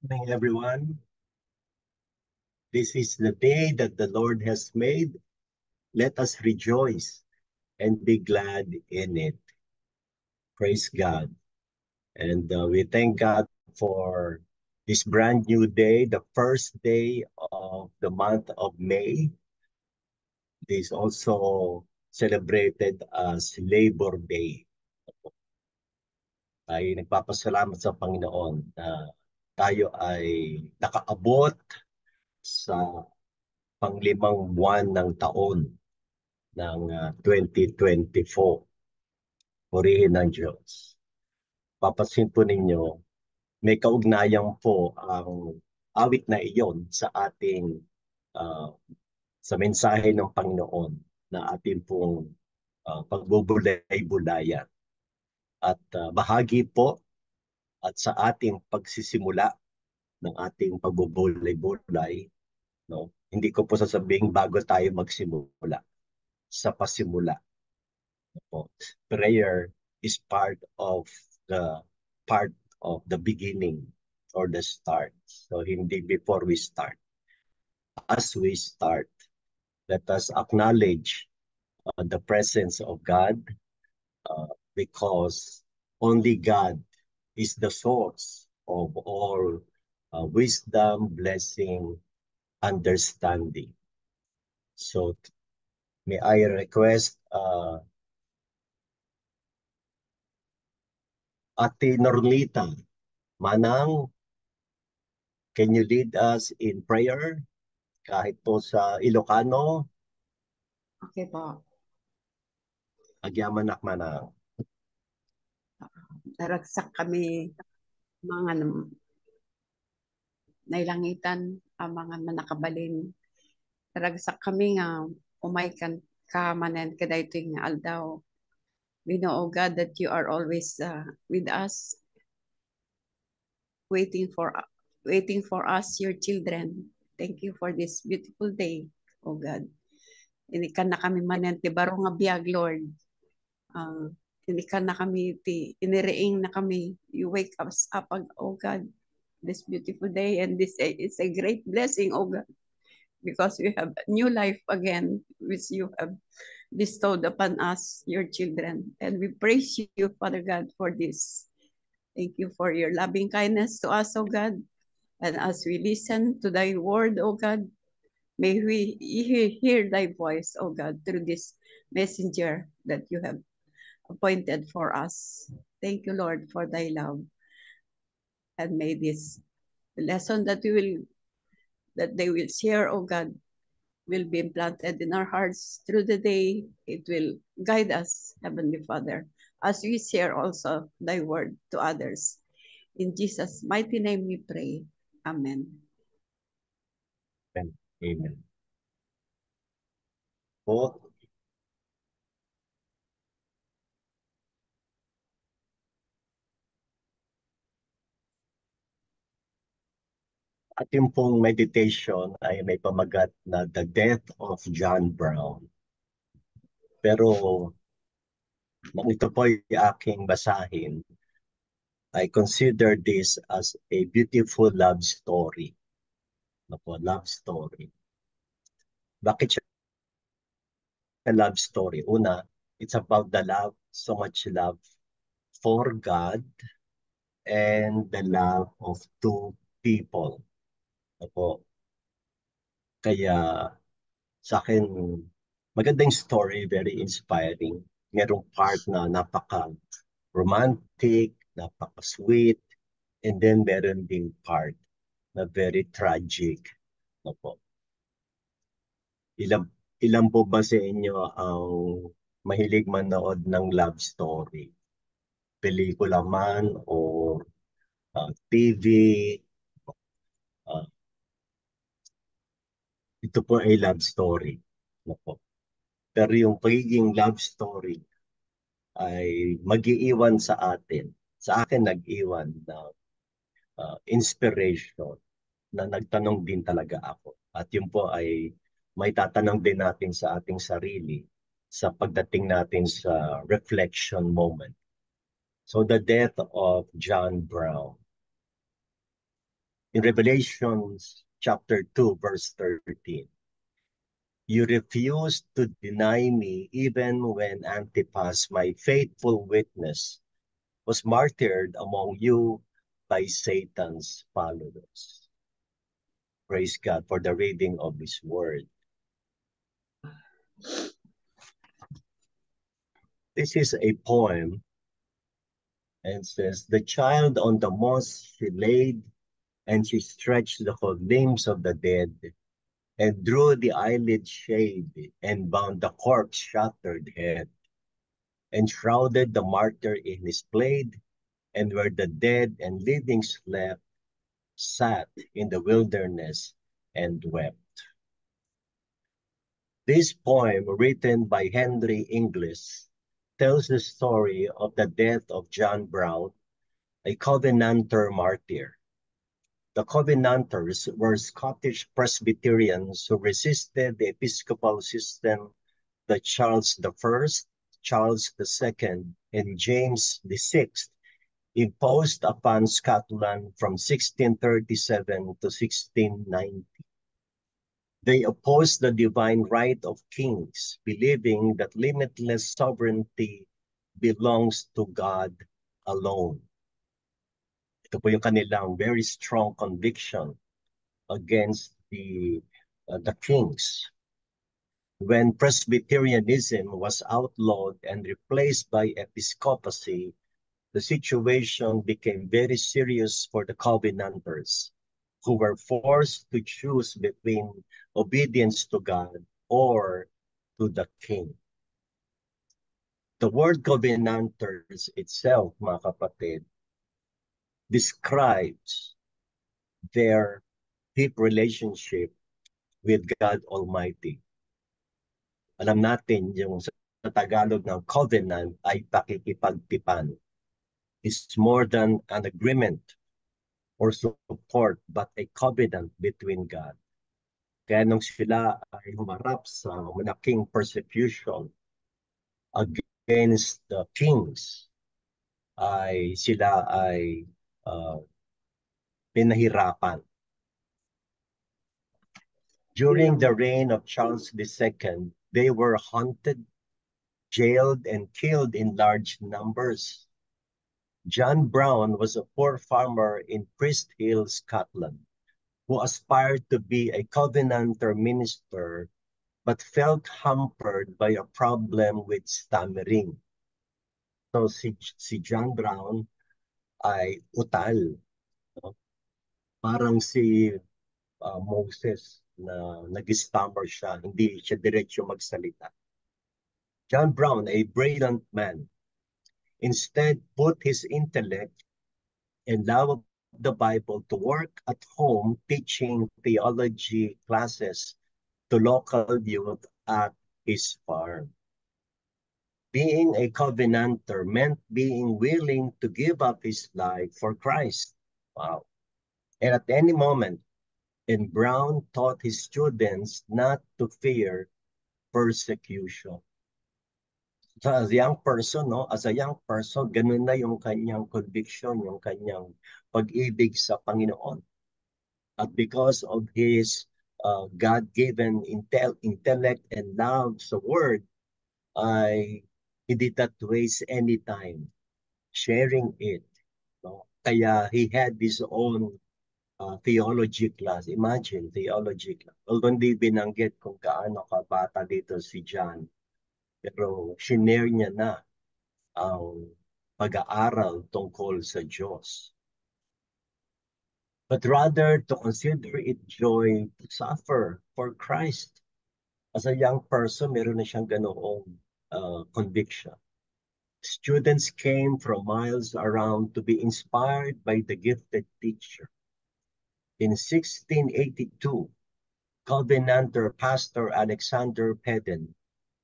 Morning, everyone. This is the day that the Lord has made. Let us rejoice and be glad in it. Praise God. And we thank God for this brand new day, the first day of the month of May. This is also celebrated as Labor Day. Ay nagpapasalamat sa Panginoon na tayo ay nakaabot sa panglimang buwan ng taon ng 2024. Purihin ng Diyos. Papansin po ninyo, may kaugnayan po ang awit na iyon sa ating ah, sa mensahe ng Panginoon na ating pong pagbubulay-bulayan. At bahagi po at sa ating pagsisimula ng ating pagbubulay-bulay, no? Hindi ko po sasabihin bago tayo magsimula, sa pasimula. Po. Prayer is the part of the beginning or the start. So hindi before we start. As we start, let us acknowledge the presence of God because only God is the source of all wisdom, blessing, understanding. So may I request Ate Normita Manang, can you lead us in prayer? Kahit po sa Ilocano, Okay po. agyaman Manang. Naragsak kami mga nailangitan ang mga manakabalin. Naragsak kami nga umaykan kamanen kadaytoy nga aldaw. We know, O God, that you are always with us, waiting for us, your children. Thank you for this beautiful day, O God. Inikan na kami manen ti baro nga biag, Lord. Inikan na kami ti inireing na kami. You wake us up, O God, this beautiful day, and this is a great blessing, O God, because we have new life again, which you have bestowed upon us, your children. And we praise you, Father God, for this. Thank you for your loving kindness to us, O God. And as we listen to thy word, O God, may we hear thy voice, O God, through this messenger that you have appointed for us. Thank you, Lord, for thy love. And may this lesson that they will share, oh God, will be implanted in our hearts through the day. It will guide us, Heavenly Father, as we share also thy word to others. In Jesus' mighty name we pray. Amen. Amen. Po, ating pong meditation ay may pamagat na The Death of John Brown. Pero nang ito po ay aking basahin, I consider this as a beautiful love story. Love story. Bakit siya love story? Una, it's about the love, so much love for God and the love of two people. Kaya sa akin, magandang story, very inspiring. Merong part na napaka-romantic, napaka-sweet, and then meron ding part na very tragic. Opo. Ilan, ilan po ba sa inyo ang mahilig manood ng love story? Pelikula man o TV? Ito po ay love story. Opo. Pero yung pagiging love story ay mag-iiwan sa atin. Sa akin nag-iwan ng inspiration na nagtanong din talaga ako. At yun po ay may tatanong din natin sa ating sarili sa pagdating natin sa reflection moment. So the death of John Brown. In Revelation chapter 2, verse 13, you refused to deny me even when Antipas, my faithful witness, was martyred among you by Satan's followers. Praise God for the reading of His word. This is a poem, and says, the child on the moss she laid, and she stretched the whole limbs of the dead, and drew the eyelid shade, and bound the corpse shattered head, and shrouded the martyr in his plaid, and where the dead and living slept, sat in the wilderness and wept. This poem, written by Henry Inglis, tells the story of the death of John Brown, a Covenanter martyr. The Covenanters were Scottish Presbyterians who resisted the episcopal system that Charles I, Charles II, and James VI imposed upon Scotland from 1637 to 1690. They opposed the divine right of kings, believing that limitless sovereignty belongs to God alone. Ito po yung kanilang very strong conviction against the kings. When Presbyterianism was outlawed and replaced by episcopacy, the situation became very serious for the Covenanters, who were forced to choose between obedience to God or to the king. The word Covenanters itself, mga kapatid, describes their deep relationship with God Almighty. Alam natin yung sa Tagalog ng covenant ay pakikipagtipan. It's more than an agreement or support, but a covenant between God. Kaya nung sila ay humarap sa malaking persecution against the kings, ay sila ay pinahirapan. During the reign of Charles II, they were hunted, jailed, and killed in large numbers. John Brown was a poor farmer in Priest Hill, Scotland, who aspired to be a Covenanter minister but felt hampered by a problem with stammering. So si John Brown ay utal. No? Parang si Moses na nag-stammer siya, hindi siya diretso magsalita. John Brown, a brilliant man, instead put his intellect and love of the Bible to work at home teaching theology classes to local youth at his farm. Being a Covenanter meant being willing to give up his life for Christ. Wow. And at any moment, and Brown taught his students not to fear persecution. So as a young person, ganun na yung kanyang conviction, yung kanyang pag-ibig sa Panginoon. At because of his God-given intellect and love sa Word, he did not waste any time sharing it. No? Kaya he had his own theology class. Imagine, theology class. Although hindi binanggit kung kaano kabata dito si John, pero shinare niya na ang pag-aaral tungkol sa Diyos. But rather to consider it joy to suffer for Christ. As a young person, meron na siyang ganoong conviction. Students came from miles around to be inspired by the gifted teacher. In 1682, Covenanter Pastor Alexander Peden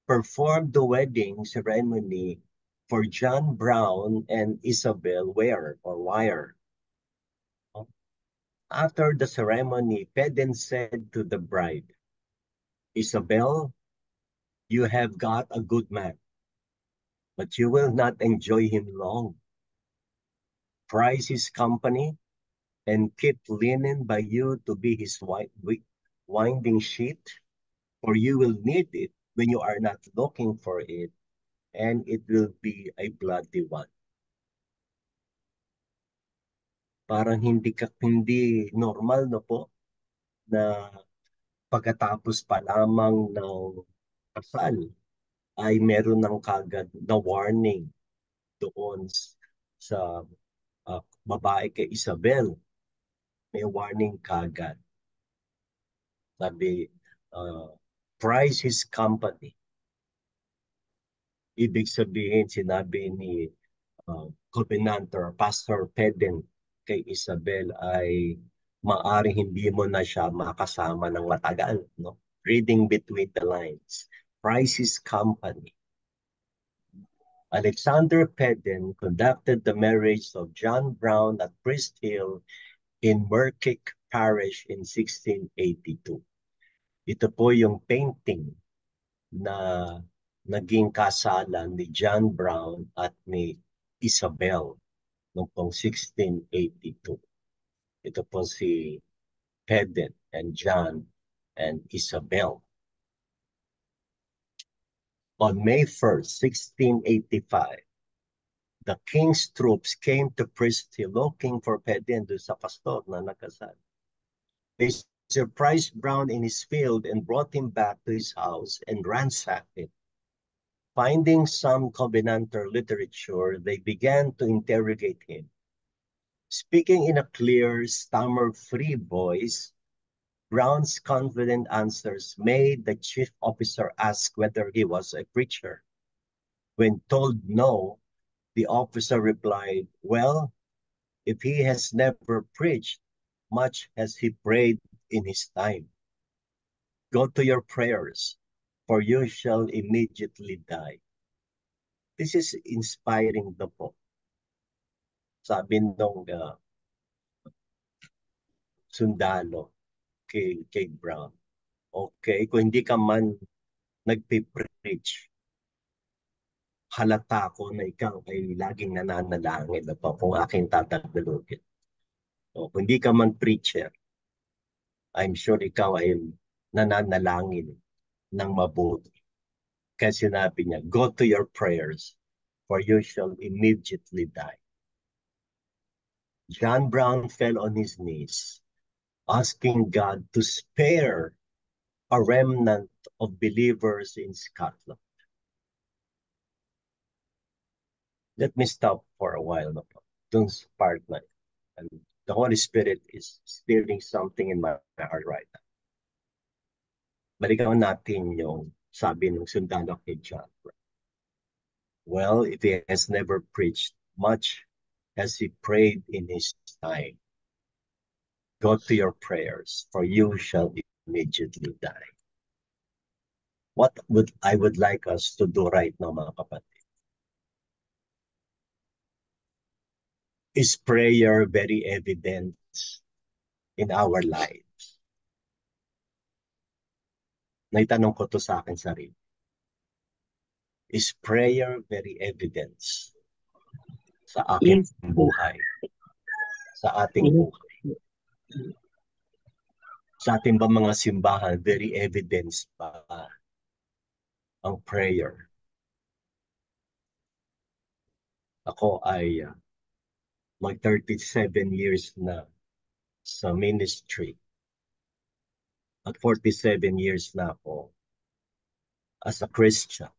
performed the wedding ceremony for John Brown and Isabel Wire. After the ceremony, Peden said to the bride, Isabel, you have got a good man, but you will not enjoy him long. Prize his company, and keep linen by you to be his winding sheet, for you will need it when you are not looking for it, and it will be a bloody one. Parang hindi normal no po na pagkatapos pa lamang ng kasal ay meron ng kagad na warning doon sa babae kay Isabel. May warning kagad. Sabi, prize his company. Ibig sabihin, sinabi ni Covenanter, Pastor Peden kay Isabel ay maaring hindi mo na siya makasama ng matagal. No? Reading between the lines. Prize his company. Alexander Peden conducted the marriage of John Brown at Priest Hill in Merkick Parish in 1682. Ito po yung painting na naging kasalan ni John Brown at ni Isabel noong 1682. Ito po si Peden and John and Isabel. On May 1st, 1685, the king's troops came to Priest Hill looking for Peden doon sa pastor na nakasal. They surprised Brown in his field and brought him back to his house and ransacked it. Finding some Covenanter literature, they began to interrogate him. Speaking in a clear, stammer-free voice, Brown's confident answers made the chief officer ask whether he was a preacher. When told no, the officer replied, well, if he has never preached, much has he prayed in his time. Go to your prayers, for you shall immediately die. This is inspiring na po. Sabi nung sundalo kay Brown. Okay, kung hindi ka man nagpipreach, halata ko na ikaw ay laging nananalangin na po kung aking tatagdalugin. O, kung hindi ka man preacher, I'm sure ikaw ay nananalangin ng mabuti. Kaya sinabi niya, go to your prayers, for you shall immediately die. John Brown fell on his knees, asking God to spare a remnant of believers in Scotland. Let me stop for a while. Dun sa part na, and the Holy Spirit is stirring something in my heart right now. Balikan natin yung sabi ng sundalo kay John. Well, if he has never preached, much as he prayed in his time, go to your prayers, for you shall immediately die. What I would like us to do right now, mga kapatid, is prayer very evident in our lives? Naitanong ko to sa akin sarili. Is prayer very evident sa aking buhay? Sa ating buhay? Sa ating ba mga simbahan, very evident pa ang prayer? Ako ay mag 37 years na sa ministry. At 47 years na ako as a Christian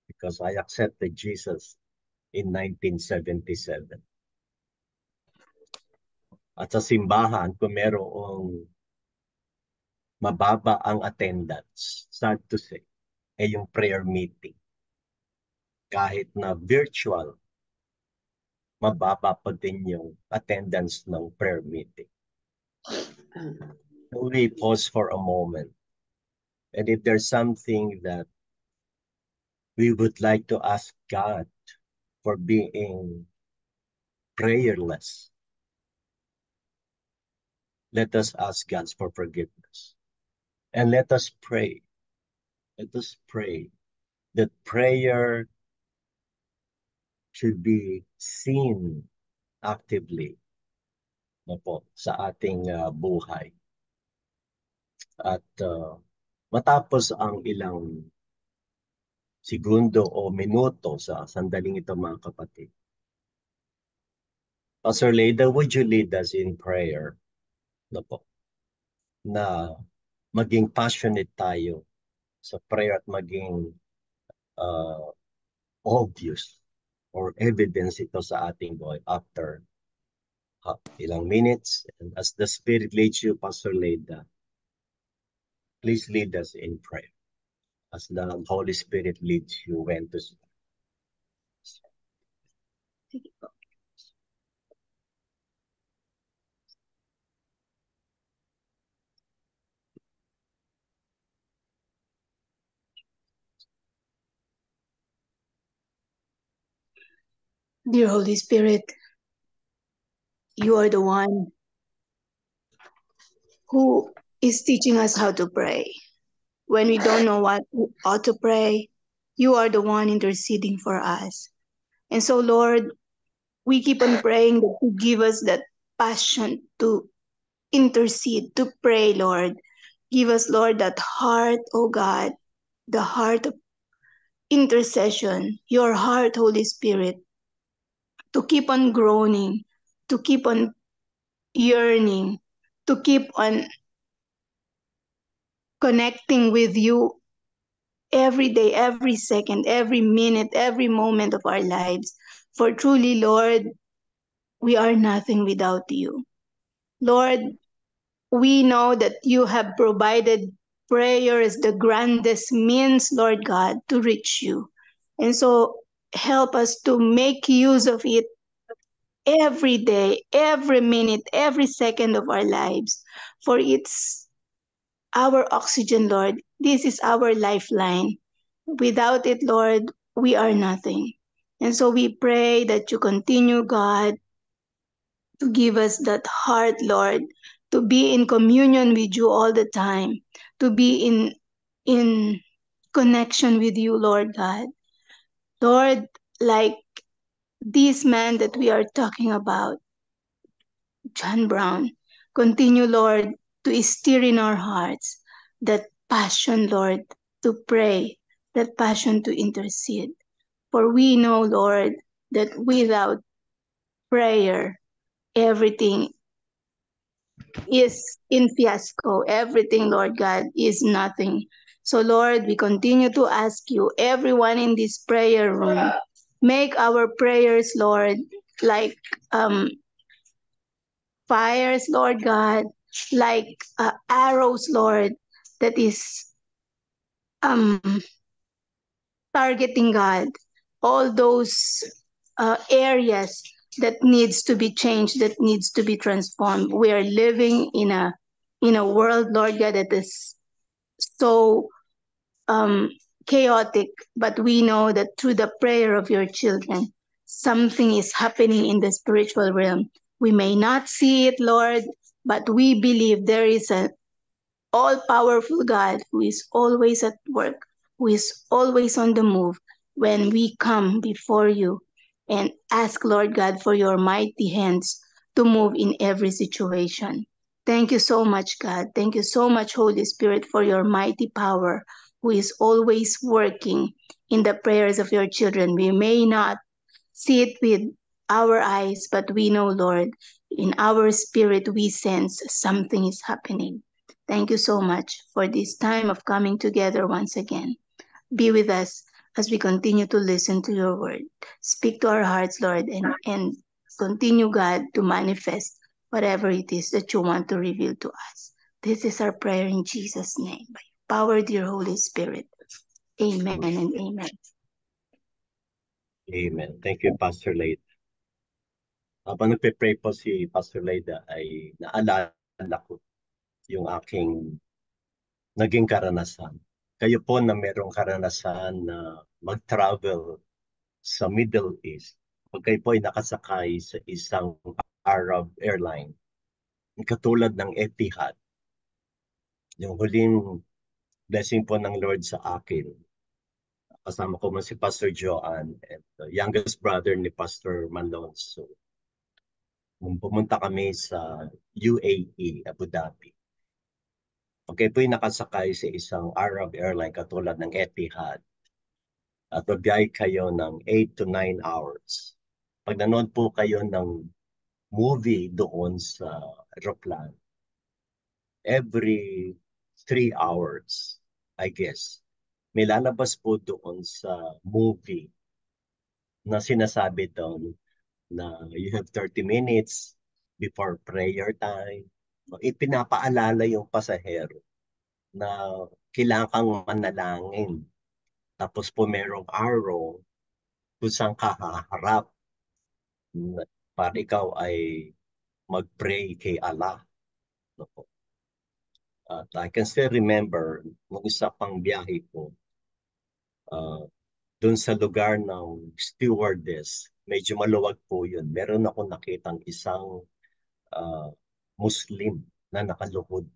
because I accepted Jesus in 1977. At sa simbahan, kung merong mababa ang attendance, sad to say, ay yung prayer meeting. Kahit na virtual, mababa pa din yung attendance ng prayer meeting. So we pause for a moment. And if there's something that we would like to ask God for being prayerless, let us ask God for forgiveness. And let us pray. Let us pray that prayer should be seen actively na po sa ating buhay. At matapos ang ilang segundo o minuto sa sandaling ito, mga kapatid, Pastor Leda, would you lead us in prayer na po, na maging passionate tayo sa prayer at maging uh, obvious or evidence ito sa ating buhay after ilang minutes. And as the Spirit leads you, Pastor Leda, please lead us in prayer as the Holy Spirit leads you when to speak. Sige po. Dear Holy Spirit, you are the one who is teaching us how to pray. When we don't know how to pray, you are the one interceding for us. And so, Lord, we keep on praying that you give us that passion to intercede, to pray, Lord. Give us, Lord, that heart, oh God, the heart of intercession, your heart, Holy Spirit, to keep on groaning, to keep on yearning, to keep on connecting with you every day, every second, every minute, every moment of our lives. For truly, Lord, we are nothing without you. Lord, we know that you have provided prayer as the grandest means, Lord God, to reach you. And so help us to make use of it every day, every minute, every second of our lives. For it's our oxygen, Lord. This is our lifeline. Without it, Lord, we are nothing. And so we pray that you continue, God, to give us that heart, Lord, to be in communion with you all the time, to be in connection with you, Lord God. Lord, like this man that we are talking about, John Brown, continue, Lord, to stir in our hearts that passion, Lord, to pray, that passion to intercede. For we know, Lord, that without prayer, everything is in fiasco. Everything, Lord God, is nothing. So, Lord, we continue to ask you, everyone in this prayer room, make our prayers, Lord, like fires, Lord God, like arrows, Lord, that is um, targeting, God, all those areas that needs to be changed, that needs to be transformed. We are living in a world, Lord God, that is so um, chaotic, but we know that through the prayer of your children, something is happening in the spiritual realm. We may not see it, Lord, but we believe there is an all-powerful God who is always at work, who is always on the move when we come before you and ask, Lord God, for your mighty hands to move in every situation. Thank you so much, God. Thank you so much, Holy Spirit, for your mighty power, who is always working in the prayers of your children. We may not see it with our eyes, but we know, Lord, in our spirit, we sense something is happening. Thank you so much for this time of coming together once again. Be with us as we continue to listen to your word. Speak to our hearts, Lord, and continue, God, to manifest whatever it is that you want to reveal to us. This is our prayer in Jesus' name. By power, dear Holy Spirit. Amen and amen. Amen. Thank you, Pastor Leda. Habang nagpe-pray po si Pastor Leda ay naalala ko yung aking naging karanasan. Kayo po na merong karanasan na mag-travel sa Middle East, pag kayo po ay nakasakay sa isang Arab airline, katulad ng Etihad, yung huling blessing po ng Lord sa akin, kasama ko man si Pastor Joanne and the youngest brother ni Pastor Malonzo, nung pumunta kami sa UAE, Abu Dhabi. Okay po yung nakasakay sa isang Arab airline katulad ng Etihad at mabiyahe kayo ng 8 to 9 hours. Pag nanood po kayo ng movie doon sa aeroplano, every 3 hours, I guess, may lalabas po doon sa movie na sinasabi doon na you have 30 minutes before prayer time. Ipinapaalala yung pasahero na kailangan kang manalangin. Tapos po merong arrow kung saan ka haharap para ikaw ay mag-pray kay Allah. At I can still remember nung isa pang biyahe ko dun sa lugar ng stewardess. Medyo maluwag po yun. Meron ako nakitang isang Muslim na nakaluhod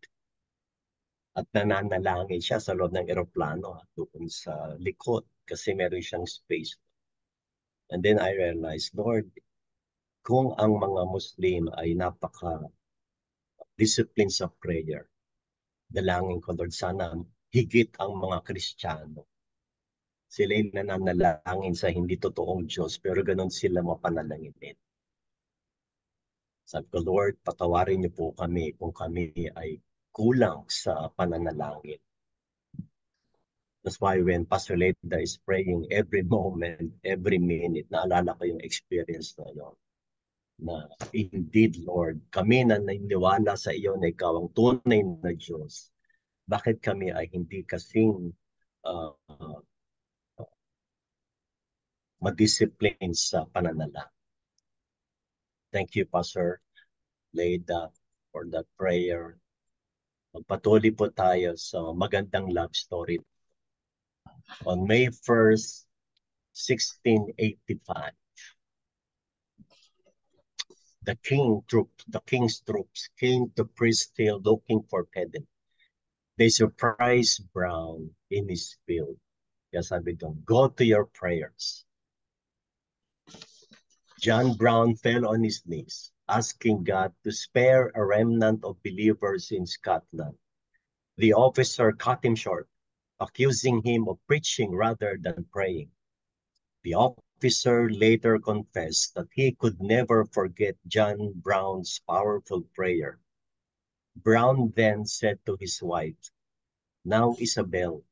at nananalangin siya sa loob ng eroplano at doon sa likod kasi meron siyang space. And then I realized, Lord, kung ang mga Muslim ay napaka-discipline sa prayer, dalangin ko, Lord, sana higit ang mga Kristiyano. Sila yung nananalangin sa hindi totoong Diyos, pero ganun sila mapanalanginin. Sabi ko, Lord, patawarin niyo po kami kung kami ay kulang sa pananalangin. That's why when Pastor Leda is praying every moment, every minute, naalala ko yung experience na yun. Na indeed, Lord, kami na naniniwala sa iyo na ikaw ang tunay na Diyos. Bakit kami ay hindi kasing madiscipline sa pananalangin? Thank you, Pastor Leda, for that prayer. Magpatuloy po tayo sa magandang love story. On May 1st, 1685, the king's troops came to Priest Hill looking for Pedro. They surprised Brown in his field. Kaya sabi doon, go to your prayers. John Brown fell on his knees, asking God to spare a remnant of believers in Scotland. The officer cut him short, accusing him of preaching rather than praying. The officer later confessed that he could never forget John Brown's powerful prayer. Brown then said to his wife, now, Isabel,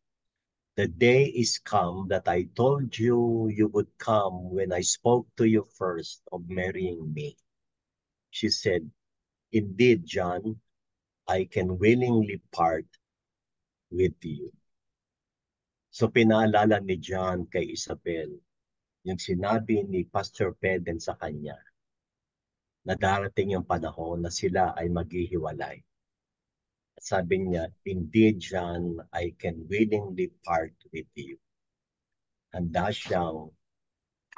the day is come that I told you you would come when I spoke to you first of marrying me. She said, indeed, John, I can willingly part with you. So pinaalala ni John kay Isabel yung sinabi ni Pastor Peden sa kanya na darating yung panahon na sila ay maghihiwalay. At sabi niya, indeed, John, I can willingly part with you. Handa siyang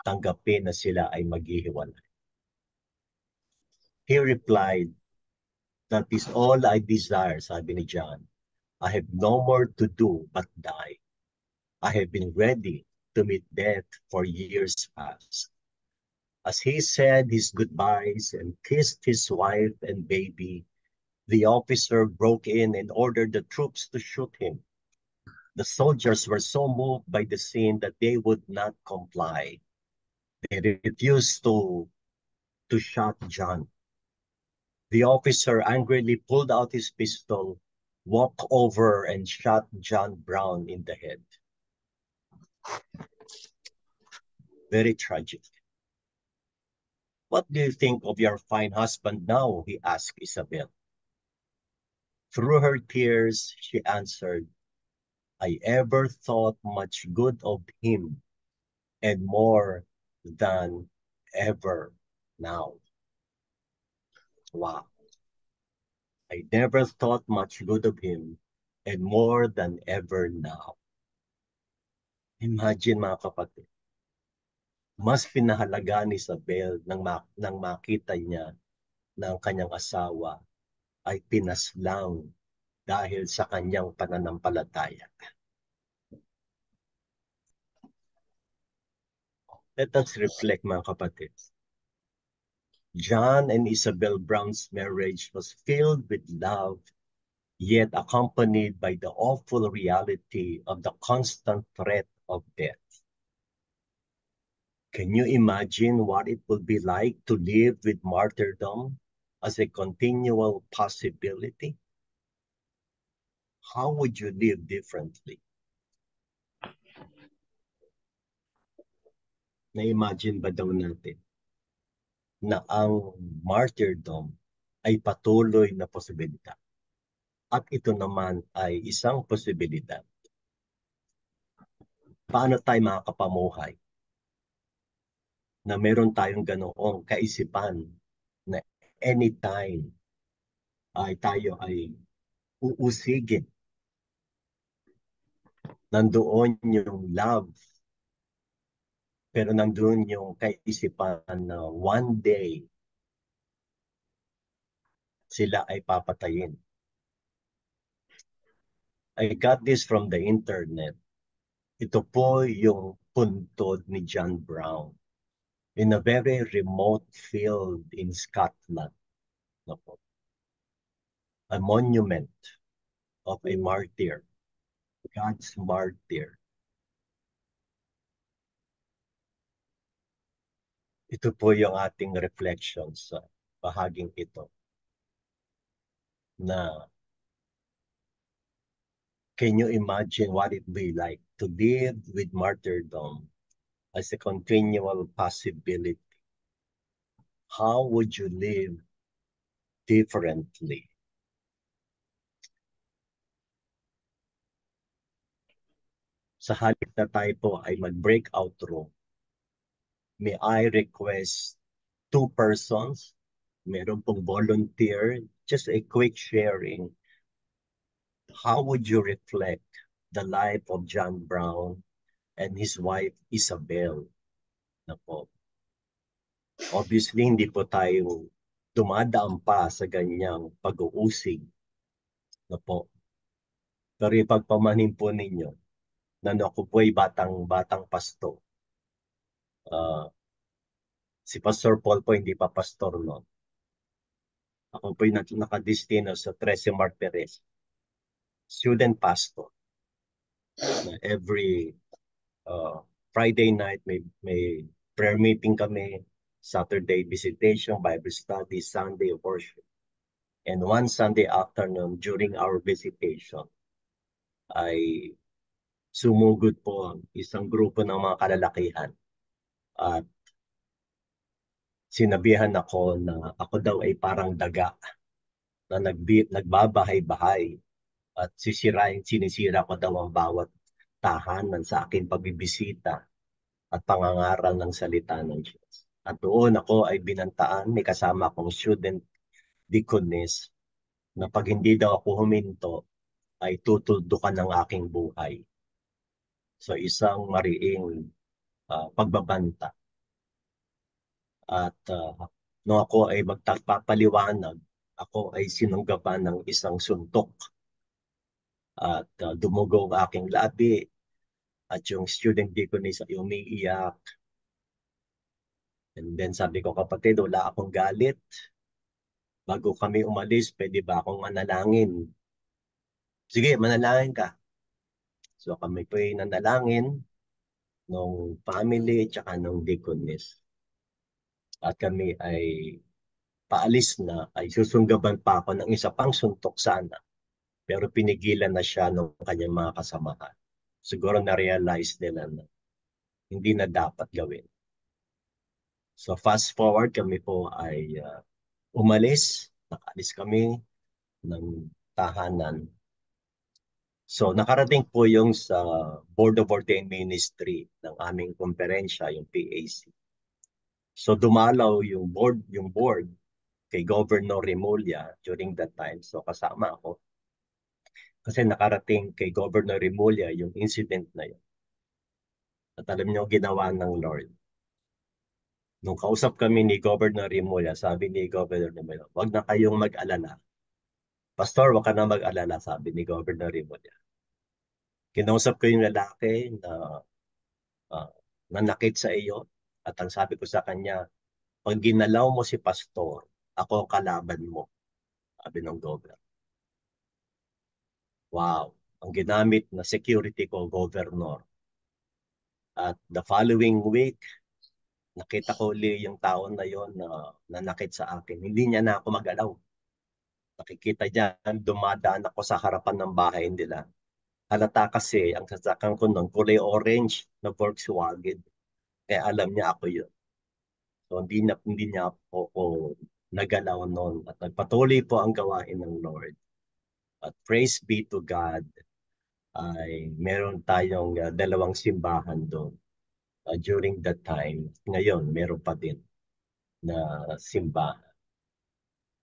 tanggapin na sila ay maghihiwalay. He replied, that is all I desire, sabi ni John. I have no more to do but die. I have been ready to meet death for years past. As he said his goodbyes and kissed his wife and baby, the officer broke in and ordered the troops to shoot him. The soldiers were so moved by the scene that they would not comply. They refused to shoot John. The officer angrily pulled out his pistol, walked over and shot John Brown in the head. Very tragic. What do you think of your fine husband now? He asked Isabel. Through her tears, she answered, I ever thought much good of him, and more than ever now. Wow. I never thought much good of him, and more than ever now. Imagine mga kapatid, mas pinahalaga ni Isabel nang makita niya na ang kanyang asawa ay pinaslang dahil sa kanyang pananampalataya. Let us reflect mga kapatid. John and Isabel Brown's marriage was filled with love, yet accompanied by the awful reality of the constant threat of death. Can you imagine what it would be like to live with martyrdom as a continual possibility? How would you live differently? Na-imagine ba daw natin na ang martyrdom ay patuloy na posibilidad? At ito naman ay isang posibilidad. Paano tayo makakapamuhay na meron tayong ganoong kaisipan na anytime ay tayo ay uusigin. Nandoon yung love, pero nandoon yung kaisipan na one day sila ay papatayin. I got this from the internet. Ito po yung puntod ni John Brown in a very remote field in Scotland. A monument of a martyr, God's martyr. Ito po yung ating reflection sa bahaging ito na can you imagine what it be like to live with martyrdom as a continual possibility? How would you live differently? Sa halip na tayo po ay mag-breakout room, may I request 2 persons, meron pong volunteer, just a quick sharing. How would you reflect the life of John Brown and his wife Isabel? Na po. Obviously, hindi po tayo dumadaan pa sa ganyang pag-uusig. Na po. Pero ipagpamanin po ninyo na ako po ay batang pasto. Si Pastor Paul po hindi pa pastor noon. Ako po ay nakadestino sa 13 Martires. Student pastor. Na every Friday night may prayer meeting kami, Saturday visitation, Bible study, Sunday worship. And one Sunday afternoon during our visitation ay sumugod po ang isang grupo ng mga kalalakihan. At sinabihan ako na ako daw ay parang daga na nagbabahay-bahay at sinisira ko daw ang bawat tahanan sa aking pagbibisita at pangangaral ng salita ng Diyos. At doon ako ay binantaan, may kasama akong student deaconess na pag hindi daw ako huminto ay tutuldukan ng aking buhay. So isang mariing pagbabanta. At nung ako ay magpapaliwanag, ako ay sinunggaban ng isang suntok. At dumugo ang aking labi. At yung student deaconess ay umiiyak. And then sabi ko, kapatid, wala akong galit. Bago kami umalis, pwede ba akong manalangin? Sige, manalangin ka. So kami po ay nanalangin nung family at saka nung deaconess. At kami ay paalis na, ay susunggaban pa ako ng isa pang suntok sana. Pero pinigilan na siya ng kanyang mga kasamahan. Siguro na-realize nila na hindi na dapat gawin. So fast forward, kami po ay umalis. Nakaalis kami ng tahanan. So nakarating po yung sa Board of Ordained Ministry ng aming komperensya, yung PAC. So dumalaw yung board kay Governor Remulla during that time. So kasama ako. Kasi nakarating kay Governor Remulla yung incident na yun. At alam niyo ginawa ng Lord. Nung kausap kami ni Governor Remulla, sabi ni Governor Remulla, wag na kayong mag-alala. Pastor, wag ka na mag-alala, sabi ni Governor Remulla. Kinausap ko yung lalaki na nanakit sa iyo at ang sabi ko sa kanya, Pag ginalaw mo si pastor, ako ang kalaban mo. Sabi ng governor. Wow. Ang ginamit na security ko, governor. At the following week, nakita ko uli yung taon na yon na nanakit sa akin. Hindi niya na ako magalaw. Nakikita dyan, dumadaan ako sa harapan ng bahay nila. Halata kasi, ang sasakyan ko nun, kulay orange na Volkswagen. Kaya alam niya ako yun. So hindi niya ako nagalaw noon. At nagpatuloy po ang gawain ng Lord. At praise be to God, ay meron tayong dalawang simbahan doon. During that time, ngayon meron pa din na simbahan.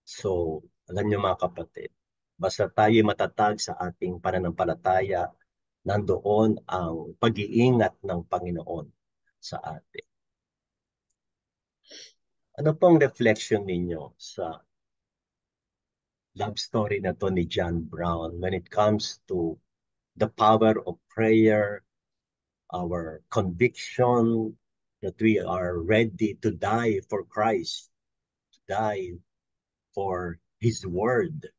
So, alam niyo mga kapatid, basta tayo matatag sa ating pananampalataya, nandoon ang pag-iingat ng Panginoon sa atin. Ano pong reflection ninyo sa love story na to ni John Brown when it comes to the power of prayer, our conviction that we are ready to die for Christ, to die for His Word.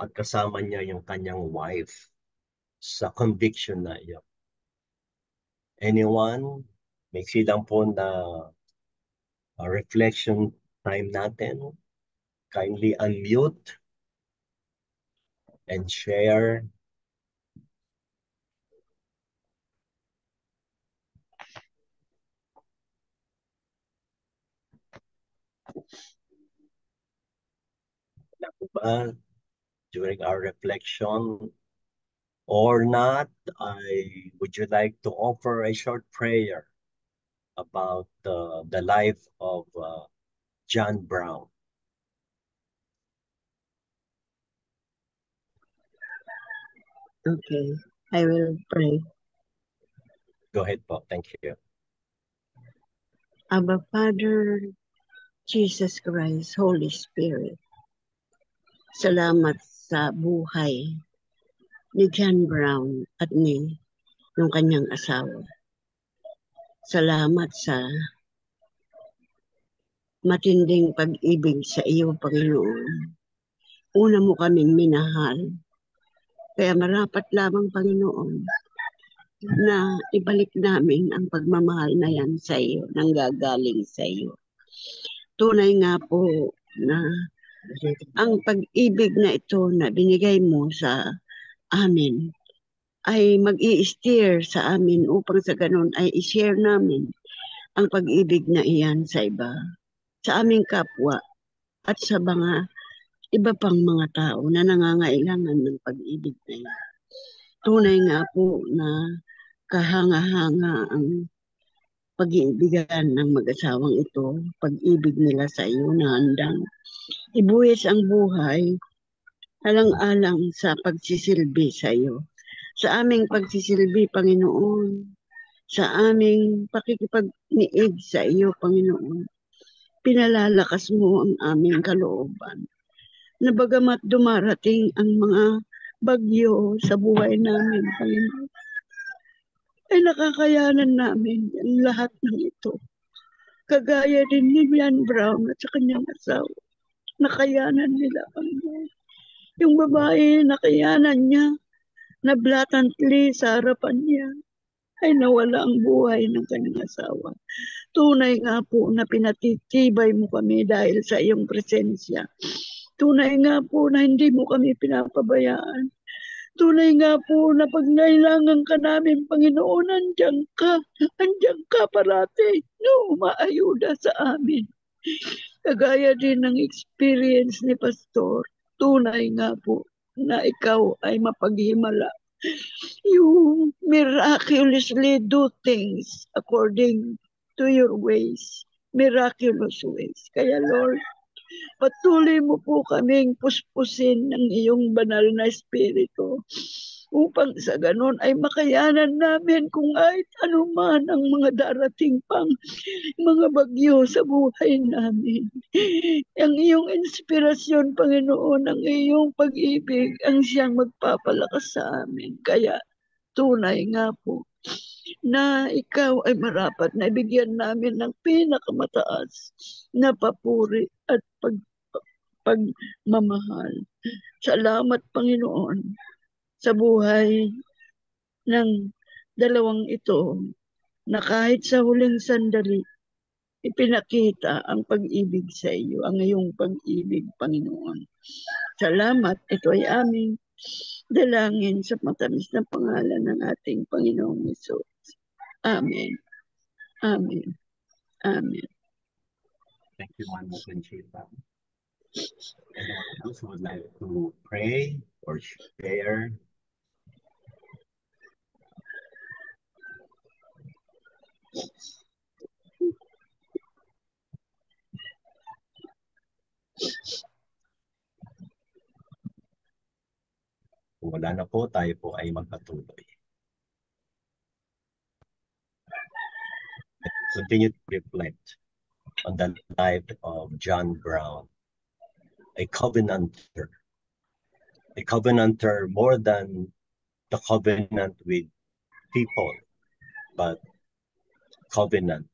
At kasama niya yung kanyang wife sa conviction na yun. Anyone? May silang po na reflection time natin. Kindly unmute and share. During our reflection or not, would you like to offer a short prayer about the life of John Brown? Okay, I will pray. Go ahead po. Thank you. Abba Father, Jesus Christ, Holy Spirit, salamat sa buhay ni John Brown at ni ng kanyang asawa. Salamat sa matinding pag-ibig sa iyo, Panginoon. Una mo kaming minahal. Kaya marapat lamang, Panginoon, na ibalik namin ang pagmamahal na yan sa iyo, nang gagaling sa iyo. Tunay nga po na ang pag-ibig na ito na binigay mo sa amin ay mag-i-steer sa amin upang sa ganun ay i-share namin ang pag-ibig na iyan sa iba, sa aming kapwa at sa mga iba pang mga tao na nangangailangan ng pag-ibig na iyan. Tunay nga po na kahanga-hanga ang pag-iibigan ng mag-asawang ito, pag-ibig nila sa iyo na handang ibuwis ang buhay alang-alang sa pagsisilbi sa iyo. Sa aming pagsisilbi, Panginoon, sa aming pakikipag-niig sa iyo, Panginoon, pinalalakas mo ang aming kalooban. Na bagamat dumarating ang mga bagyo sa buhay namin, Panginoon, ay nakakayanan namin ang lahat ng ito. Kagaya din ni John Brown at sa kanyang asawa. Nakayanan nila, Panginoon. Yung babae, nakayanan niya na blatantly sa harapan niya ay nawala ang buhay ng kanyang asawa. Tunay nga po na pinatitibay mo kami dahil sa iyong presensya. Tunay nga po na hindi mo kami pinapabayaan. Tunay nga po na pag nailangan ka namin, Panginoon, andyan ka parati na umaayuda sa amin. Kagaya din ng experience ni Pastor, tunay nga po na ikaw ay mapaghimala. You miraculously do things according to your ways, miraculous ways. Kaya Lord, patuloy mo po kaming puspusin ng iyong banal na espiritu upang sa ganon ay makayanan namin kung kahit anuman ang mga darating pang mga bagyo sa buhay namin. Ang iyong inspirasyon, Panginoon, ang iyong pag-ibig ang siyang magpapalakas sa amin. Kaya tunay nga po na ikaw ay marapat na ibigyan namin ng pinakamataas na papuri at pagmamahal. Salamat, Panginoon, sa buhay ng dalawang ito na kahit sa huling sandali, ipinakita ang pag-ibig sa iyo, ang iyong pag-ibig, Panginoon. Salamat, ito ay aming dalangin sa matamis na pangalan ng ating Panginoong Hesus. Amen. Amen. Amen. Thank you, Ma'am Conchita. Anyone else who would like to pray or share? Kung wala na po, tayo po ay magpatuloy. Continue to reflect on the life of John Brown, a covenanter more than the covenant with people, but covenant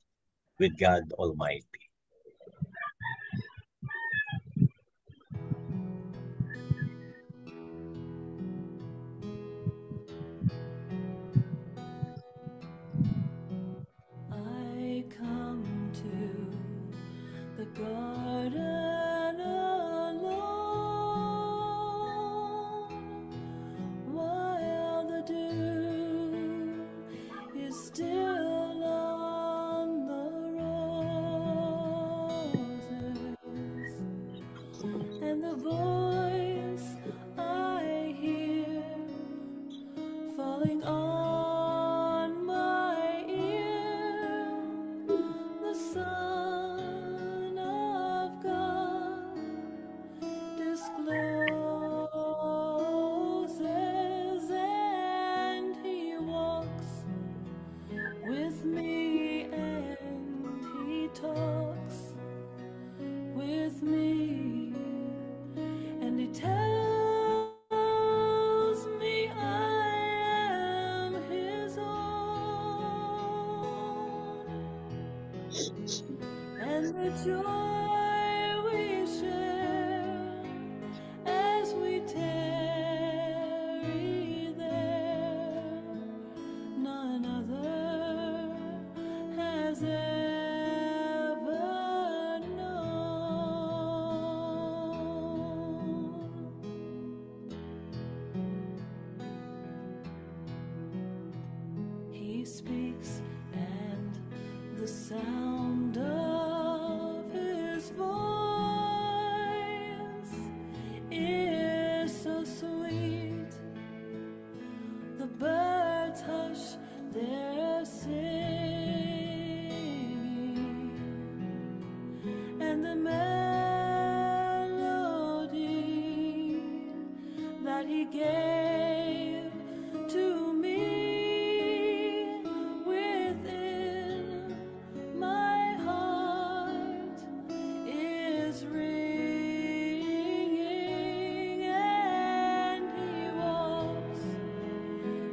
with God Almighty. I come to the garden alone while the dew is still on the roses, and the voice I hear falling on my ear, the Son of God discloses, and He walks with me, and He talks with me, and He tells me I am His own, and the joy we share as we tarry there, none other has ever known. He speaks, and the sound of His voice is so sweet. The birds hush their singing, and the melody that He gave to me within my heart is ringing, and He walks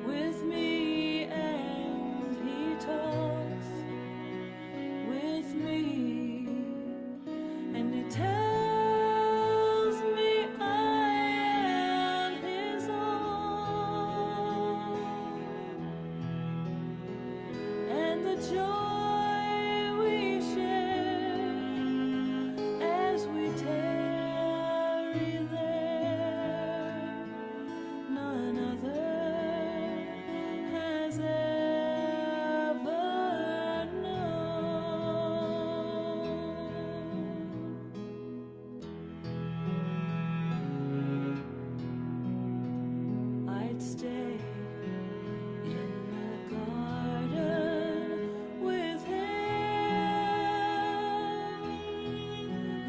with me, and He talks with me, and He tells me I am His own, and the joy we share as we tarry there, none other has ever known. I'd stay in the garden with Him,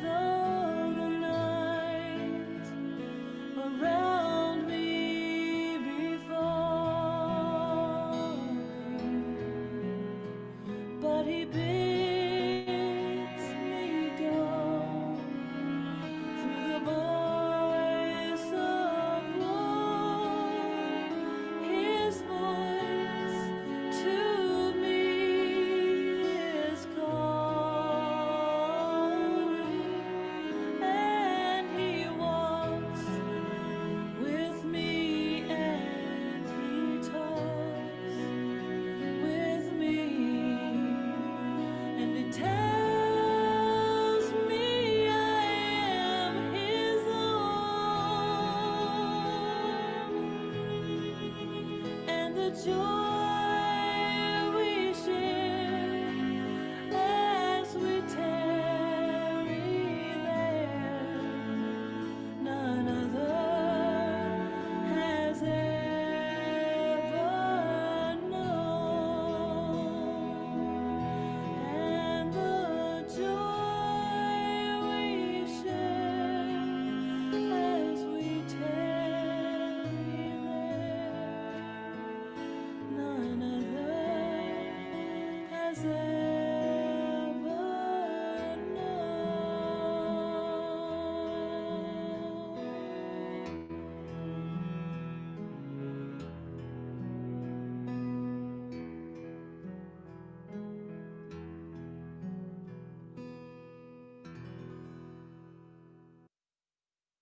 though the night around me be falling, but He bids me go through the voice of war, His voice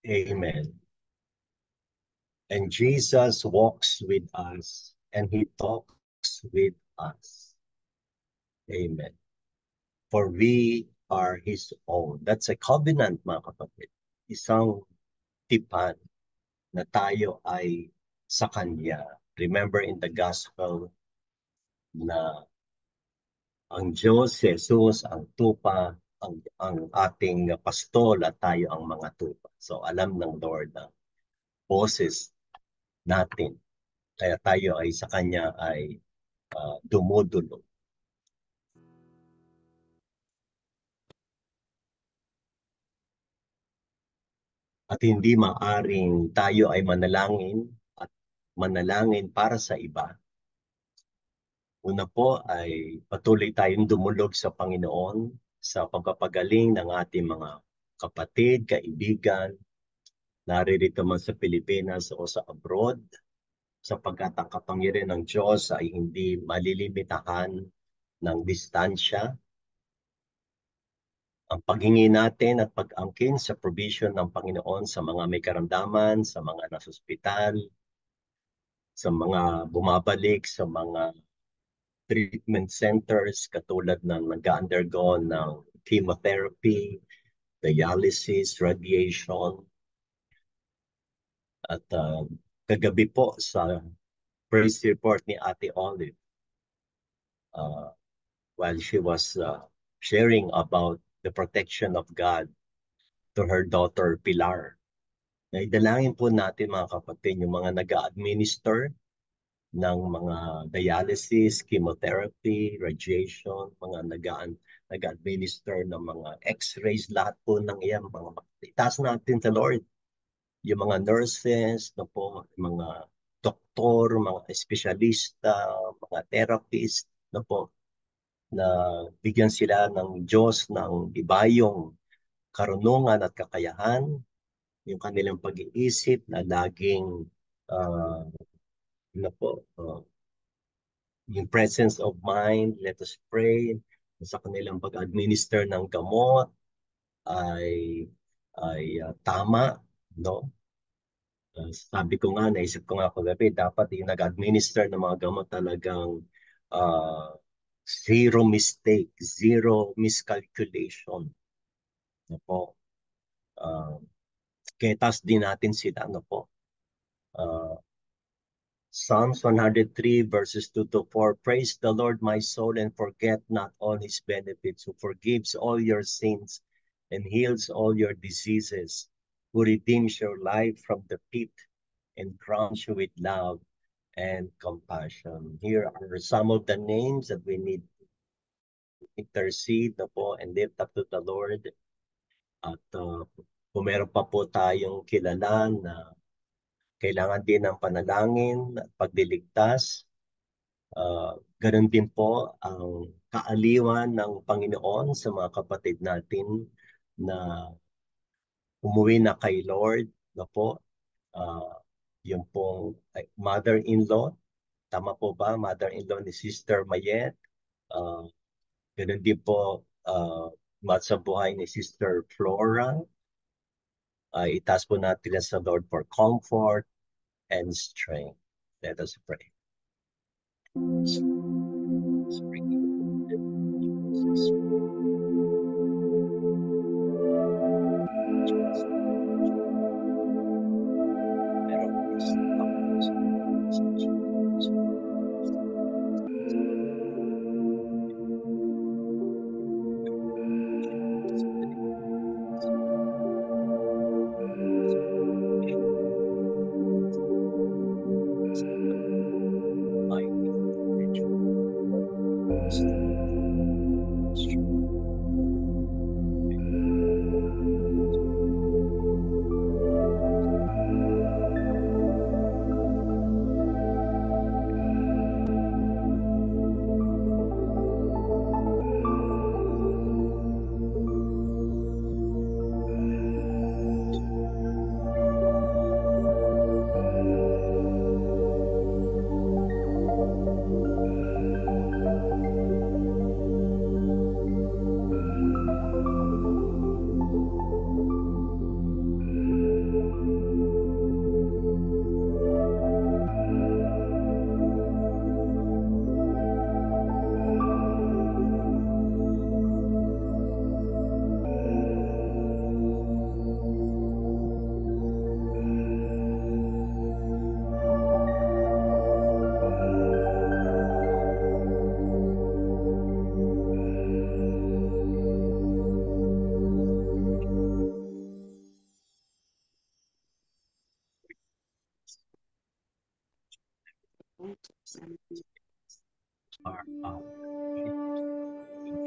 Amen. And Jesus walks with us and He talks with us. Amen. For we are His own. That's a covenant, mga kapatid. Isang tipan na tayo ay sa Kanya. Remember in the gospel na ang Diyos, Jesus, ang tupa, ang ating pastol at tayo ang mga tupa. So alam ng Lord na boses natin. Kaya tayo ay sa Kanya ay dumudulog. At hindi maaring tayo ay manalangin at manalangin para sa iba. Una po ay patuloy tayong dumulog sa Panginoon sa pagpapagaling ng ating mga kapatid, kaibigan, naririto man sa Pilipinas o sa abroad, sapagkat ang kapangyarihan ng Diyos ay hindi malilimitahan ng distansya. Ang paghingi natin at pag-angkin sa provision ng Panginoon sa mga may karamdaman, sa mga nasa ospital, sa mga bumabalik, sa mga treatment centers katulad ng nag-undergo ng chemotherapy, dialysis, radiation. At kagabi po sa praise report ni Ate Olive, while she was sharing about the protection of God to her daughter Pilar, naidalangin po natin mga kapatid yung mga nag-administer ng mga dialysis, chemotherapy, radiation, mga nag-administer ng mga x-rays, lahat po ng iyan, mga itaas natin sa Lord. Yung mga nurses, mga doktor, mga espesyalista, mga therapist, na bigyan sila ng Diyos ng ibayong karunungan at kakayahan, yung kanilang pag-iisip na laging yung presence of mind. Let us pray sa kanilang pag-administer ng gamot ay tama, no? Sabi ko nga, naisip ko nga kagabi, dapat yung nag-administer ng mga gamot talagang zero mistake, zero miscalculation. No po. Kaya taas din natin sila, no po. Psalms 103 verses 2 to 4. Praise the Lord, my soul, and forget not all His benefits, who forgives all your sins and heals all your diseases, who redeems your life from the pit and crowns you with love and compassion. Here are some of the names that we need to intercede na po and lift up to the Lord. At kung meron pa po tayong kilala na kailangan din ng panalangin at pagliligtas, ganun din po ang kaaliwan ng Panginoon sa mga kapatid natin na umuwi na kay Lord, na po. Yung pong mother-in-law, tama po ba? Mother-in-law ni Sister Mayet. Ganun din po sa buhay ni Sister Flora. Itaas po natin sa Lord for comfort and strength. Let us pray.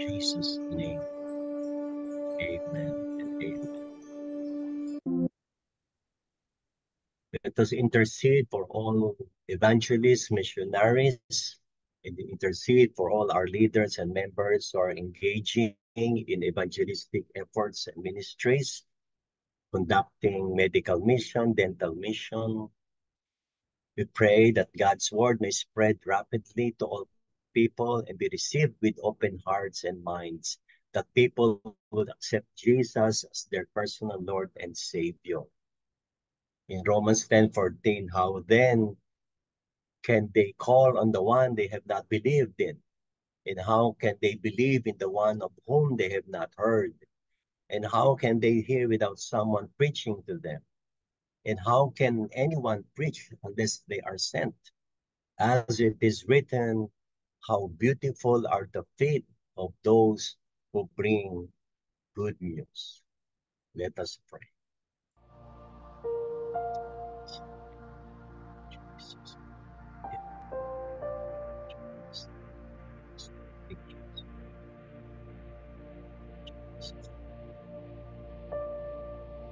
Jesus' name, amen and amen. Let us intercede for all evangelists, missionaries, and intercede for all our leaders and members who are engaging in evangelistic efforts and ministries, conducting medical mission, dental mission. We pray that God's word may spread rapidly to all people and be received with open hearts and minds, that people would accept Jesus as their personal Lord and Savior. In Romans 10:14, how then can they call on the one they have not believed in? And how can they believe in the one of whom they have not heard? And how can they hear without someone preaching to them? And how can anyone preach unless they are sent? As it is written, how beautiful are the feet of those who bring good news. Let us pray.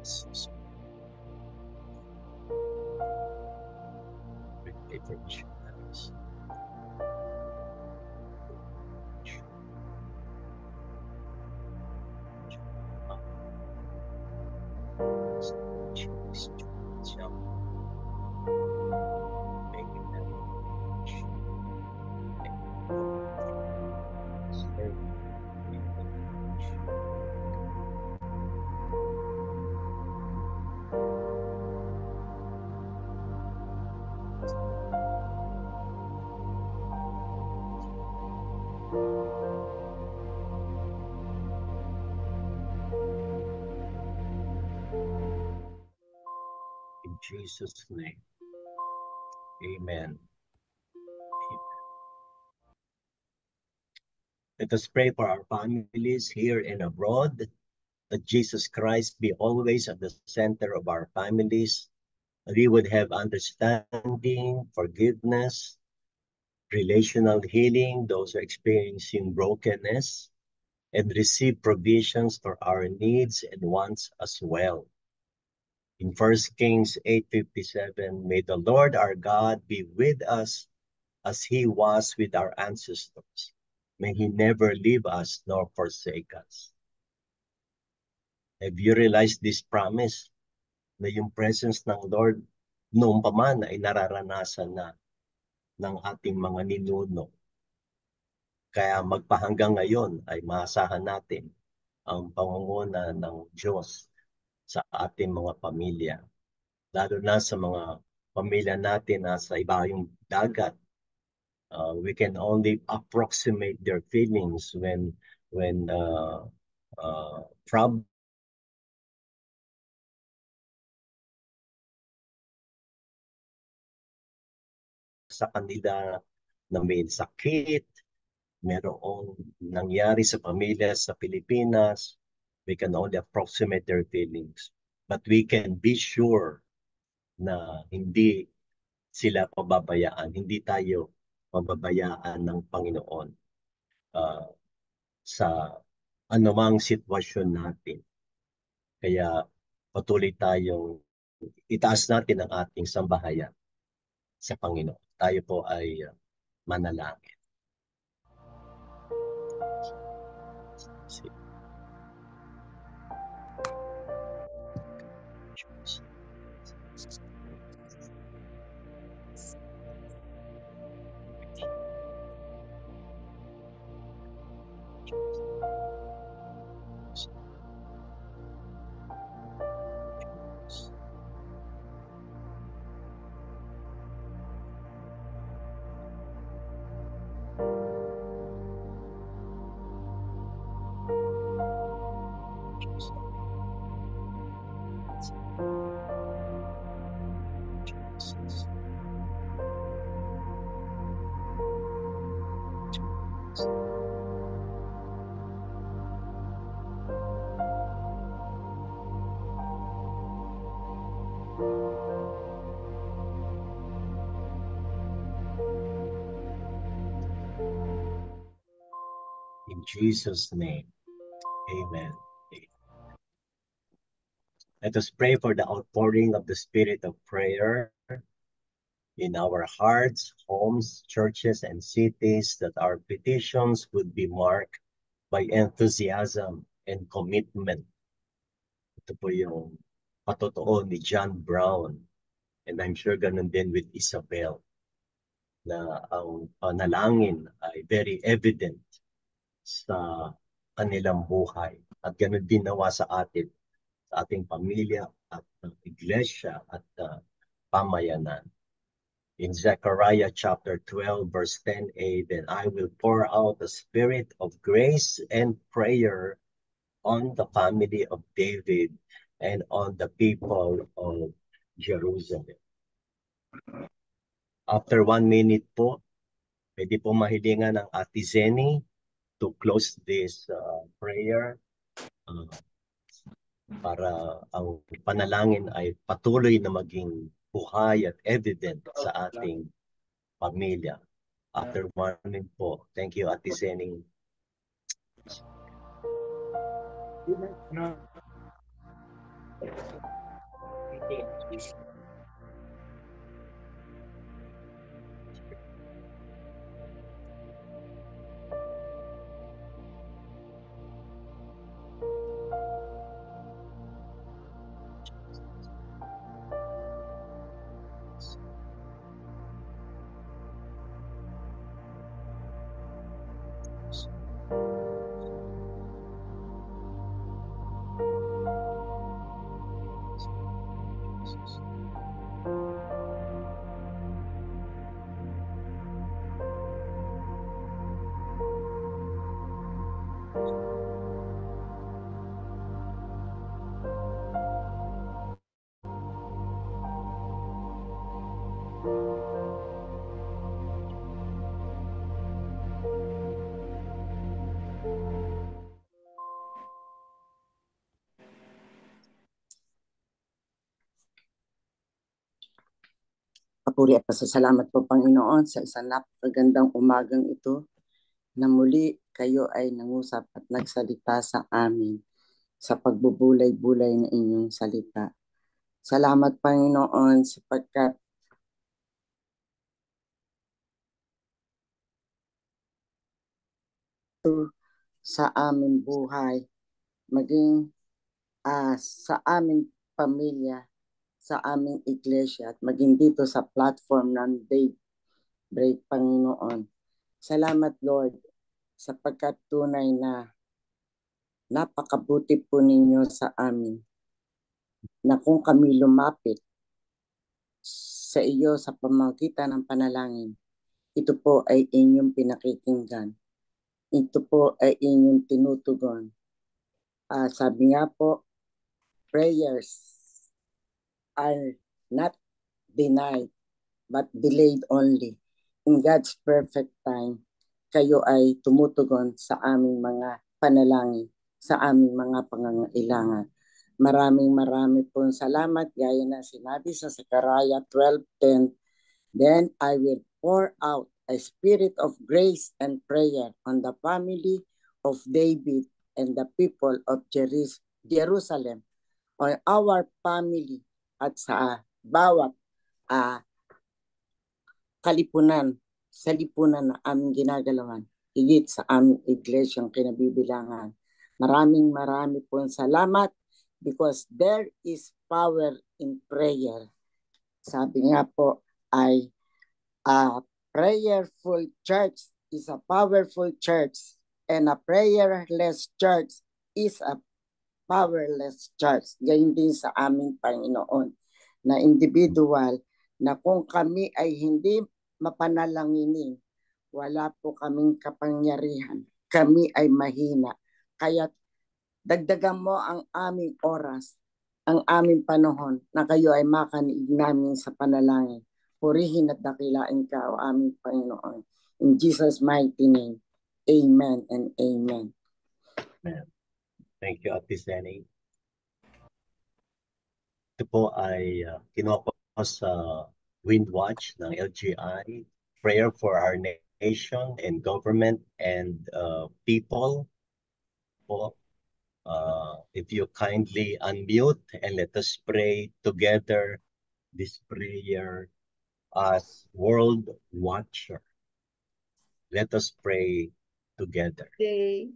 Jesus. We pray for missionaries. In Jesus' name, amen. Let us pray for our families here and abroad, that Jesus Christ be always at the center of our families, that we would have understanding, forgiveness, relational healing, those who are experiencing brokenness, and receive provisions for our needs and wants as well. In 1 Kings 8:57, may the Lord our God be with us as he was with our ancestors. May he never leave us nor forsake us. Have you realized this promise? Na yung presence ng Lord noong pa man ay nararanasan na ng ating mga ninuno. Kaya magpahanggang ngayon ay maasahan natin ang pangunguna ng Diyos sa ating mga pamilya. Lalo na sa mga pamilya natin na sa ibayong dagat. We can only approximate their feelings when problems sa kanila na may sakit, merong nangyari sa pamilya sa Pilipinas, we can only approximate their feelings. But we can be sure na hindi sila pababayaan, hindi tayo pababayaan ng Panginoon sa anumang sitwasyon natin. Kaya patuloy tayong itaas natin ang ating sambahayan sa Panginoon. Tayo po ay manalangin. In Jesus' name, amen. Let us pray for the outpouring of the spirit of prayer in our hearts, homes, churches, and cities, that our petitions would be marked by enthusiasm and commitment. Ito po yung patotoo ni John Brown, and I'm sure ganun din with Isabel, na ang panalangin ay very evident sa kanilang buhay. At ganun din nawa sa atin, sa ating pamilya at iglesia at pamayanan. In Zechariah chapter 12, verse 10a, then I will pour out the spirit of grace and prayer on the family of David and on the people of Jerusalem. After 1 minute po, pwede po mahilingan ng Ate Zenny to close this prayer para ang panalangin ay patuloy na maging buhay at evident sa ating pamilya. After 1 minute po. Thank you, Ate Zenny. Papuri at pasasalamat po, Panginoon, sa isang napakagandang umagang ito na muli kayo ay nangusap at nagsalita sa amin sa pagbubulay-bulay ng inyong salita. Salamat, Panginoon, sapagkat sa aming buhay, maging sa aming pamilya, sa aming iglesia, at maging dito sa platform ng Daybreak, Panginoon. Salamat, Lord, sapagkat tunay na napakabuti po ninyo sa amin, na kung kami lumapit sa iyo sa pamamagitan ng panalangin, ito po ay inyong pinakikinggan. Ito po ay inyong tinutugon. Sabi nga po, prayers are not denied, but delayed only. In God's perfect time, kayo ay tumutugon sa aming mga panalangin, sa aming mga pangangailangan. Maraming pong salamat, gaya na sinabi sa Zechariah 12:10. Then I will pour out a spirit of grace and prayer on the family of David and the people of Jerusalem, on our family, at sa bawat sa lipunan na aming ginagalawan, higit sa aming iglesyang kinabibilangan. Marami pong salamat, because there is power in prayer. Sabi nga po ay a prayerful church is a powerful church, and a prayerless church is a powerless church. Ganyan din sa aming Panginoon na individual, na kung kami ay hindi mapanalanginin, wala po kaming kapangyarihan. Kami ay mahina. Kaya dagdagan mo ang aming oras, ang aming panahon, na kayo ay makaniig namin sa panalangin. Purihin at dakilain ka, o aming Panginoon. In Jesus' mighty name, amen and amen. Amen. Thank you, Ate Zenny. Ito po ay kinuha ko sa Windwatch ng LGI, Prayer for Our nation and government and people po. If you kindly unmute and let us pray together this prayer as World Watcher. Let us pray together. They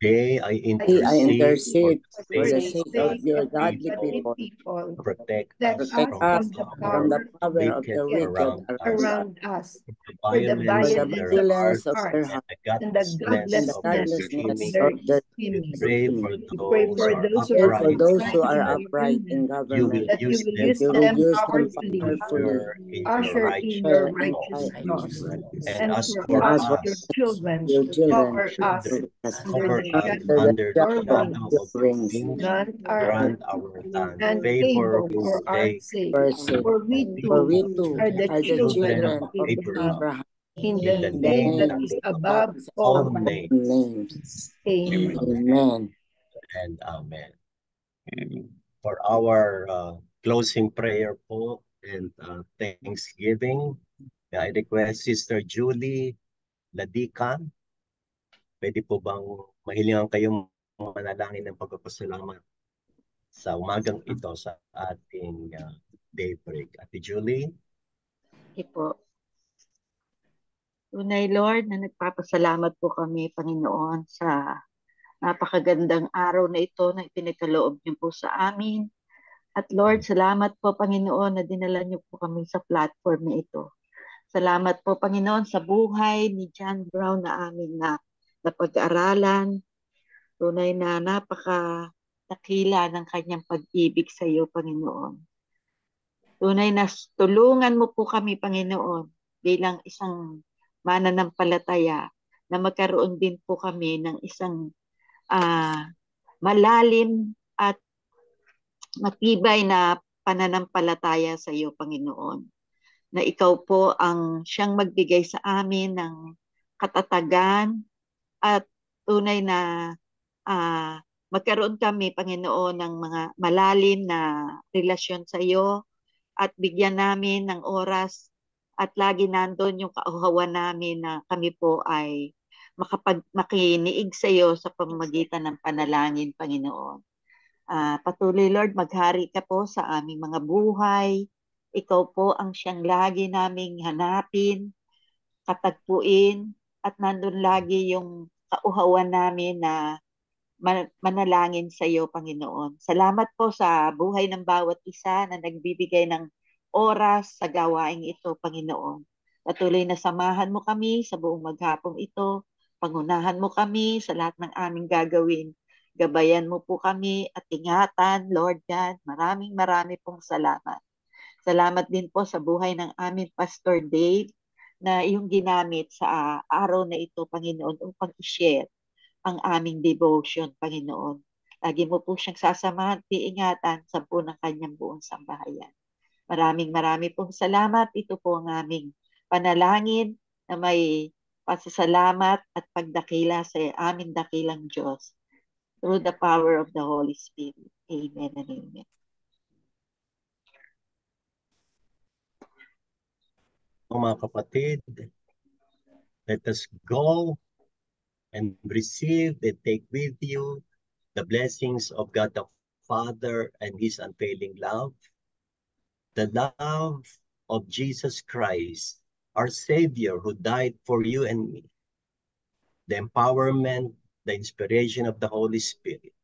Today, I I intercede intercede for for the the sake sake of of your your godly people. people. Protect that us Protect us from us the from power the power of wicked the wicked around us, around us, the for the for violence the of violence their of our violence of hearts, their hearts and heart the and the and godlessness the of their godlessness of godlessness scheming. their of their We scheming. pray for scheming. We pray those for who are those who Pray are for upright those in who upright are in government. upright in government, You will government. that you use will them use You will them use powerfully them powerfully to powerfully usher in your usher in your share righteous in righteous cause. cause. And And as for for as us, for your us, children, your children. cover us children, Yes. under cover the us shadow Under the under the of shadow your of shadow wings. your of your wings. wings. None are Grant our land favor unable whose for our sake sake. For sake. For we For we too too are the are the children children of of children of Abraham Abraham, Abraham in in the the in the name name that that name is is of above above all all names. names. names. Amen. Amen. And amen. For our closing prayer po and Thanksgiving, I request Sister Julie Ladican. Pwede po bang mahilingan kayong manalangin ng pagpapasalamat sa umagang ito sa ating daybreak? Ate Julie? Okay po. Tunay, Lord, na nagpapasalamat po kami, Panginoon, sa napakagandang araw na ito na ipinagkaloob niyo po sa amin. At Lord, salamat po, Panginoon, na dinala niyo po kami sa platform na ito. Salamat po, Panginoon, sa buhay ni John Brown na aming napag-aralan. Tunay na napaka-dakila ng kanyang pag-ibig sa iyo, Panginoon. Tunay na tulungan mo po kami, Panginoon, bilang isang mananampalataya na magkaroon din po kami ng isang malalim at matibay na pananampalataya sa iyo, Panginoon. Na ikaw po ang siyang magbigay sa amin ng katatagan at tunay na magkaroon kami, Panginoon, ng mga malalim na relasyon sa iyo at bigyan namin ng oras at lagi nandun yung kauhawan namin na kami po ay makiniig sa iyo sa pamamagitan ng panalangin, Panginoon. Patuloy, Lord, maghari ka po sa aming mga buhay. Ikaw po ang siyang lagi naming hanapin, katagpuin, at nandun lagi yung kauhawan namin na manalangin sa iyo, Panginoon. Salamat po sa buhay ng bawat isa na nagbibigay ng oras sa gawaing ito, Panginoon. Patuloy na samahan mo kami sa buong maghapong ito. Pangunahan mo kami sa lahat ng aming gagawin. Gabayan mo po kami at ingatan, Lord God. Maraming pong salamat. Salamat din po sa buhay ng aming Pastor Dave na iyong ginamit sa araw na ito, Panginoon, upang i-share ang aming devotion, Panginoon. Lagi mo po siyang sasamahan, iingatan sa po ng kanyang buong sambahayan. Maraming pong salamat. Ito po ang aming panalangin na may pasasalamat at pagdakila sa aming dakilang Diyos through the power of the Holy Spirit. Amen and amen. Mga kapatid, let us go and receive and take with you the blessings of God the Father and His unfailing love, the love of Jesus Christ, our Savior who died for you and me, the empowerment, the inspiration of the Holy Spirit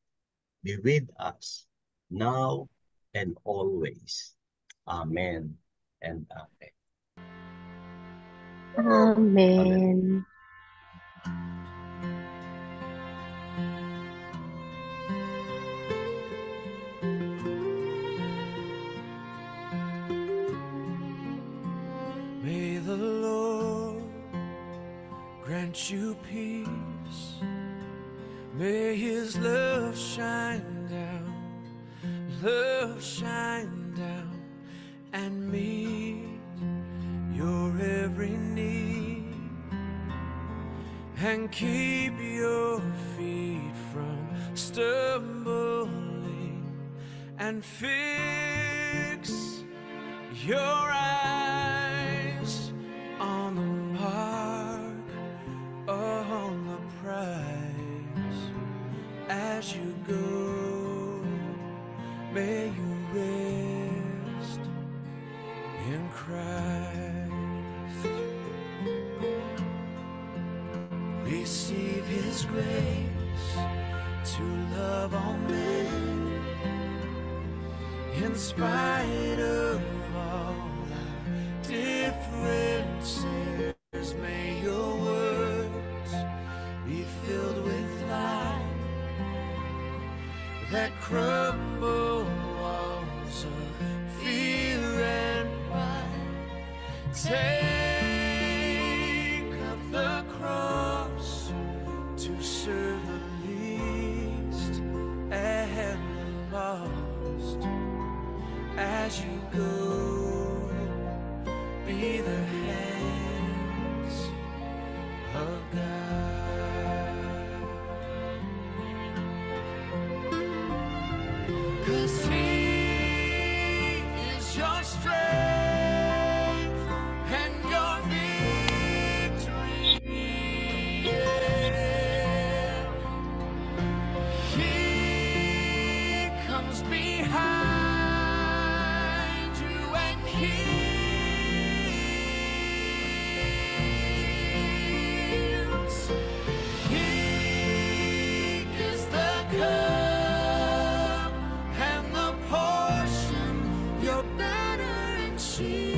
be with us now and always. Amen and amen. Amen. May the Lord grant you peace. May His love shine down and meet your every need and keep your feet from stumbling and fix your eyes on the mark receive His grace to love all men. In spite of all our differences, may your words be filled with light that crumble walls of fear and pride. Take up the cross to serve the least and the lost. As you go, be the hands of God. 'Cause He is your strength and your victory. Yeah. He comes behind you and heals. He is the cup and the portion, your banner and shield.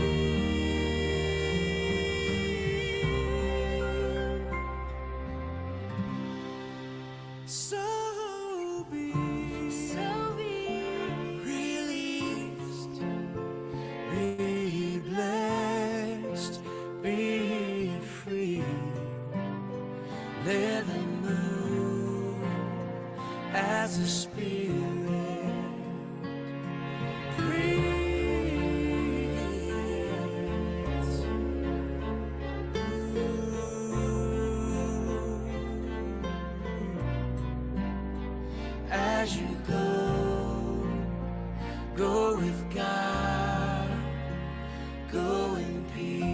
So be released, be blessed, be free. Let them move as a spirit breathes. As you go with God, go in peace.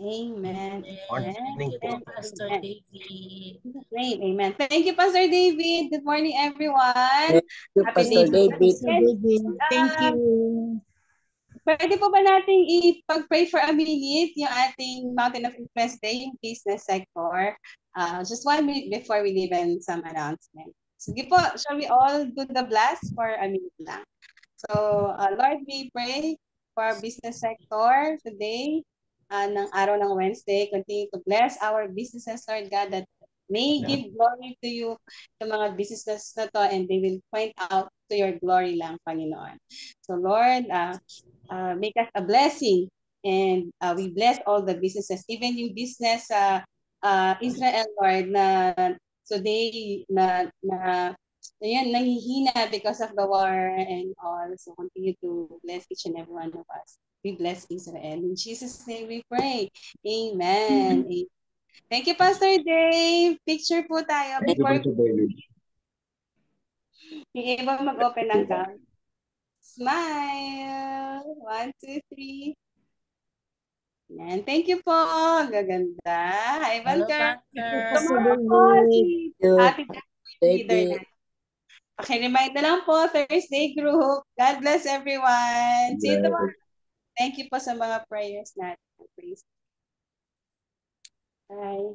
Amen. Morning Thank you, po. Pastor Amen. David. Great. Amen. Thank you, Pastor David. Good morning, everyone. Thank you, Happy Pastor New David. Weekend. Thank you. Pwede po ba nating ipag-pray for a minute yung ating Mountain of Influence Day, yung business sector? Just 1 minute before we leave and some announcement. Sige po, shall we all do the blast for a minute lang? So, Lord, we pray for our business sector today, ng araw ng Wednesday. Continue to bless our businesses, Lord God, that may give glory to you sa mga businesses na to and they will point out to your glory lang, Panginoon. So, Lord, make us a blessing and we bless all the businesses, even yung business sa Israel, Lord, na today ayan, nanghihina because of the war and all. So continue to bless each and every one of us. We bless Israel. In Jesus' name we pray. Amen. Thank you, Pastor Dave. Picture po tayo before yung iba mag-open ng cam. Smile. 1, 2, 3. Yan. Thank you po. Gaganda. Hi, Hello, Banker. Banker. Tomorrow po si Ate leader David. na. Paki-remind na lang po, Thursday group. God bless everyone. See you tomorrow. Thank you po sa mga prayers natin. Please. Bye.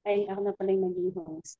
Ay, ako na pala yung naging host.